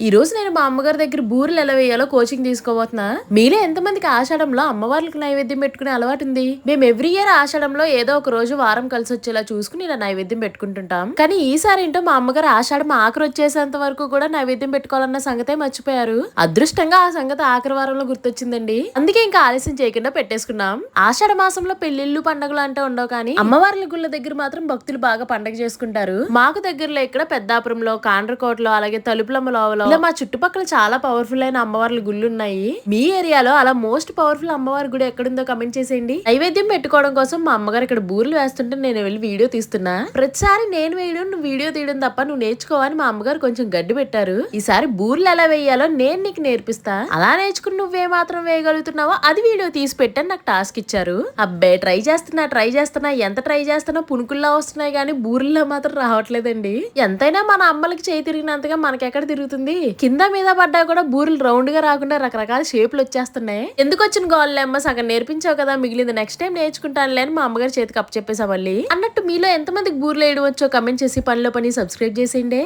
ఈ రోజు నేను మా అమ్మగారి దగ్గర బూరెలు ఎలా వేయాలో కోచింగ్ తీసుకోబోతున్నా. మీలో ఎంతమందికి ఆషాఢంలో అమ్మవార్లకు నైవేద్యం పెట్టుకునే అలవాటు ఉంది? మేము ఎవ్రీ ఇయర్ ఆషాఢంలో ఏదో ఒక రోజు వారం కలిసి వచ్చేలా చూసుకుని ఇలా నైవేద్యం పెట్టుకుంటుంటాం. కానీ ఈసారి ఏంటో మా అమ్మగారు ఆషాఢం ఆఖరి వచ్చేసేంత వరకు కూడా నైవేద్యం పెట్టుకోవాలన్న సంగతే మర్చిపోయారు. అదృష్టంగా ఆ సంగతి ఆఖరి వారంలో గుర్తొచ్చిందండి. అందుకే ఇంకా ఆలస్యం చేయకుండా పెట్టేసుకున్నాం. ఆషాఢ మాసంలో పెళ్లిళ్ళు పండుగలు అంటే ఉండవు, కానీ అమ్మవార్ల గుళ్ళ దగ్గర మాత్రం భక్తులు బాగా పండగ చేసుకుంటారు. మాకు దగ్గరలో ఇక్కడ పెద్దాపురంలో, కాండ్రకోటలో, అలాగే తలుపులమ్మలో ఇలా మా చుట్టుపక్కల చాలా పవర్ఫుల్ అయిన అమ్మవార్ల గుళ్ళు ఉన్నాయి. మీ ఏరియాలో అలా మోస్ట్ పవర్ఫుల్ అమ్మవారి గుడి ఎక్కడుందో కమెంట్ చేసేయండి. నైవేద్యం పెట్టుకోవడం కోసం మా అమ్మగారు ఇక్కడ బూరెలు వేస్తుంటే నేను వెళ్ళి వీడియో తీస్తున్నా. ప్రతిసారి నేను వేయడం, నువ్వు వీడియో తీయడం తప్ప నువ్వు నేర్చుకోవని మా అమ్మగారు కొంచెం గడ్డి పెట్టారు. ఈసారి బూరెలు ఎలా వేయాలో నేను నీకు నేర్పిస్తా. అలా నేర్చుకుని నువ్వే మాత్రం వేయగలుగుతున్నావో అది వీడియో తీసి పెట్టని నాకు టాస్క్ ఇచ్చారు. అబ్బే ట్రై చేస్తున్నా ఎంత ట్రై చేస్తున్నా పునుకుల్లా వస్తున్నాయి కానీ బూరెల్లో మాత్రం రావట్లేదండి. ఎంతైనా మన అమ్మలకి చేయి తిరిగినంతగా మనకెక్కడ తిరుగుతుంది. కింద మీద పడ్డా కూడా బూరెలు రౌండ్ గా రాకుండా రకరకాల షేపులు వచ్చేస్తున్నాయి. ఎందుకు వచ్చిన గోళ్ళమ్మ, సగం నేర్పించావు కదా, మిగిలింది నెక్స్ట్ టైం నేర్చుకుంటాను లేని మా అమ్మగారి చేతికి అప్పు చెప్పేసా. మళ్ళీ అన్నట్టు మీలో ఎంతమందికి బూరెలు వేయడం వచ్చో కమెంట్ చేసి పనిలో పని సబ్స్క్రైబ్ చేసేయండి.